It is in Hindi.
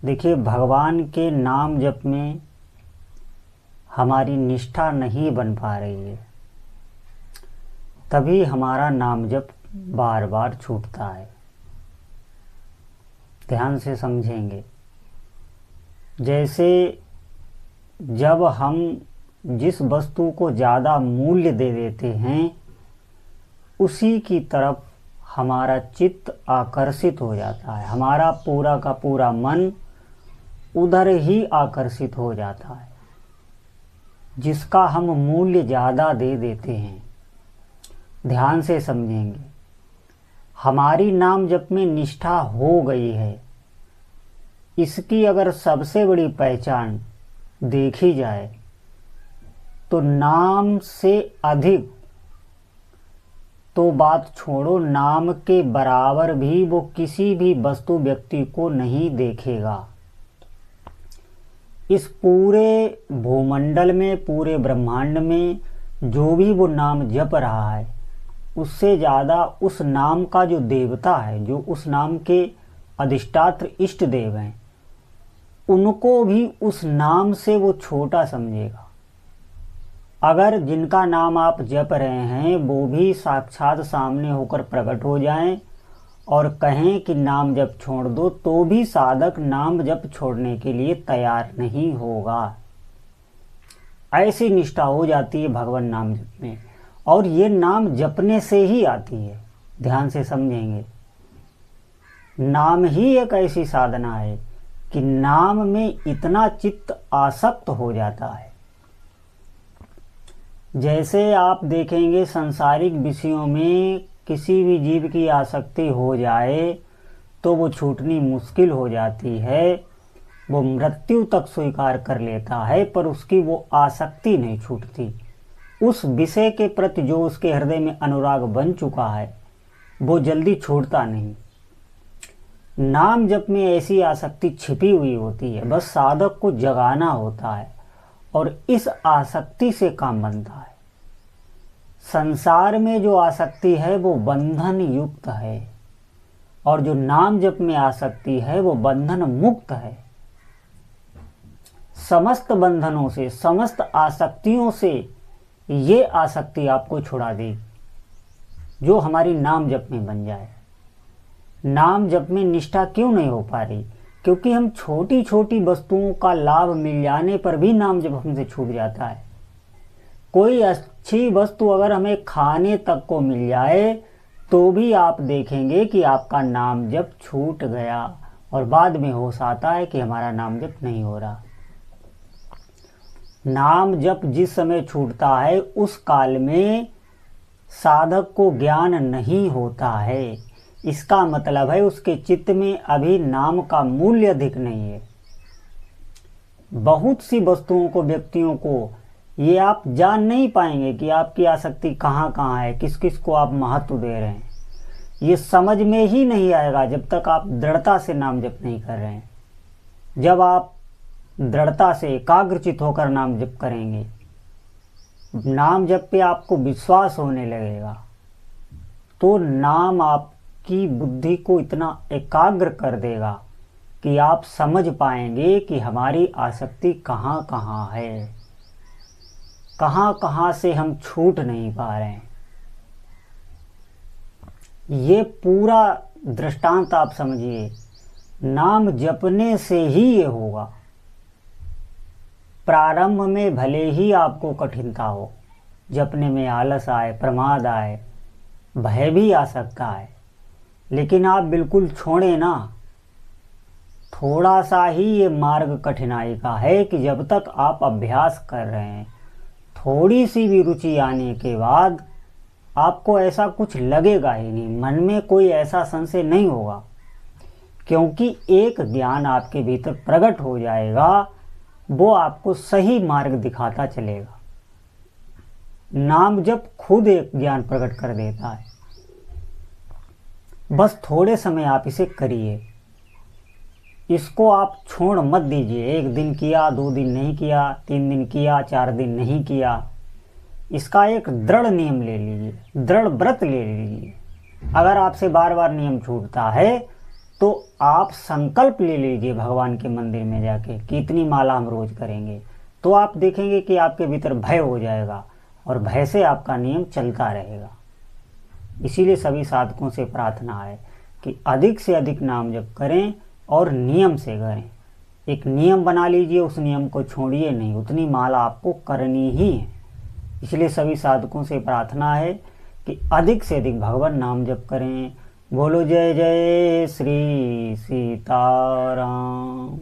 देखिए, भगवान के नाम जप में हमारी निष्ठा नहीं बन पा रही है, तभी हमारा नाम जप बार बार छूटता है। ध्यान से समझेंगे। जैसे जब हम जिस वस्तु को ज़्यादा मूल्य दे देते हैं, उसी की तरफ हमारा चित्त आकर्षित हो जाता है, हमारा पूरा का पूरा मन उधर ही आकर्षित हो जाता है। जिसका हम मूल्य ज़्यादा दे देते हैं। ध्यान से समझेंगे। हमारी नाम जप में निष्ठा हो गई है, इसकी अगर सबसे बड़ी पहचान देखी जाए तो नाम से अधिक तो बात छोड़ो, नाम के बराबर भी वो किसी भी वस्तु व्यक्ति को नहीं देखेगा। इस पूरे भूमंडल में, पूरे ब्रह्मांड में जो भी वो नाम जप रहा है, उससे ज़्यादा उस नाम का जो देवता है, जो उस नाम के अधिष्ठात्र इष्ट देव हैं, उनको भी उस नाम से वो छोटा समझेगा। अगर जिनका नाम आप जप रहे हैं वो भी साक्षात सामने होकर प्रकट हो जाएं और कहें कि नाम जप छोड़ दो, तो भी साधक नाम जप छोड़ने के लिए तैयार नहीं होगा। ऐसी निष्ठा हो जाती है भगवान नाम जप में, और ये नाम जपने से ही आती है। ध्यान से समझेंगे। नाम ही एक ऐसी साधना है कि नाम में इतना चित्त आसक्त हो जाता है। जैसे आप देखेंगे, सांसारिक विषयों में किसी भी जीव की आसक्ति हो जाए तो वो छूटनी मुश्किल हो जाती है। वो मृत्यु तक स्वीकार कर लेता है, पर उसकी वो आसक्ति नहीं छूटती। उस विषय के प्रति जो उसके हृदय में अनुराग बन चुका है, वो जल्दी छूटता नहीं। नाम जप में ऐसी आसक्ति छिपी हुई होती है, बस साधक को जगाना होता है और इस आसक्ति से काम बनता है। संसार में जो आसक्ति है वो बंधन युक्त है, और जो नाम जप में आसक्ति है वो बंधन मुक्त है। समस्त बंधनों से, समस्त आसक्तियों से ये आसक्ति आपको छुड़ा देगी, जो हमारी नाम जप में बन जाए। नाम जप में निष्ठा क्यों नहीं हो पा रही? क्योंकि हम छोटी छोटी वस्तुओं का लाभ मिल जाने पर भी नाम जप हमसे छूट जाता है। कोई अच्छी वस्तु अगर हमें खाने तक को मिल जाए तो भी आप देखेंगे कि आपका नाम जप छूट गया, और बाद में होश आता है कि हमारा नाम जप नहीं हो रहा। नाम जप जिस समय छूटता है उस काल में साधक को ज्ञान नहीं होता है। इसका मतलब है उसके चित्त में अभी नाम का मूल्य अधिक नहीं है। बहुत सी वस्तुओं को, व्यक्तियों को ये आप जान नहीं पाएंगे कि आपकी आसक्ति कहाँ कहाँ है, किस किस को आप महत्व दे रहे हैं। ये समझ में ही नहीं आएगा जब तक आप दृढ़ता से नाम जप नहीं कर रहे हैं। जब आप दृढ़ता से एकाग्रचित होकर नाम जप करेंगे, नाम जप पे आपको विश्वास होने लगेगा, तो नाम आपकी बुद्धि को इतना एकाग्र कर देगा कि आप समझ पाएंगे कि हमारी आसक्ति कहाँ कहाँ है, कहाँ कहाँ से हम छूट नहीं पा रहे हैं। ये पूरा दृष्टांत आप समझिए। नाम जपने से ही ये होगा। प्रारंभ में भले ही आपको कठिनता हो, जपने में आलस आए, प्रमाद आए, भय भी आ सकता है, लेकिन आप बिल्कुल छोड़े ना। थोड़ा सा ही ये मार्ग कठिनाई का है कि जब तक आप अभ्यास कर रहे हैं, थोड़ी सी भी रुचि आने के बाद आपको ऐसा कुछ लगेगा ही नहीं, मन में कोई ऐसा संशय नहीं होगा, क्योंकि एक ज्ञान आपके भीतर प्रकट हो जाएगा, वो आपको सही मार्ग दिखाता चलेगा। नाम जप खुद एक ज्ञान प्रकट कर देता है। बस थोड़े समय आप इसे करिए, इसको आप छोड़ मत दीजिए। 1 दिन किया, 2 दिन नहीं किया, 3 दिन किया, 4 दिन नहीं किया। इसका एक दृढ़ नियम ले लीजिए, दृढ़ व्रत ले लीजिए। अगर आपसे बार बार नियम छूटता है तो आप संकल्प ले लीजिए भगवान के मंदिर में जाके कि इतनी माला हम रोज करेंगे, तो आप देखेंगे कि आपके भीतर भय हो जाएगा और भय से आपका नियम चलता रहेगा। इसीलिए सभी साधकों से प्रार्थना है कि अधिक से अधिक नाम जप करें और नियम से करें। एक नियम बना लीजिए, उस नियम को छोड़िए नहीं, उतनी माला आपको करनी ही है। इसलिए सभी साधकों से प्रार्थना है कि अधिक से अधिक भगवान नाम जप करें। बोलो जय जय श्री सीताराम।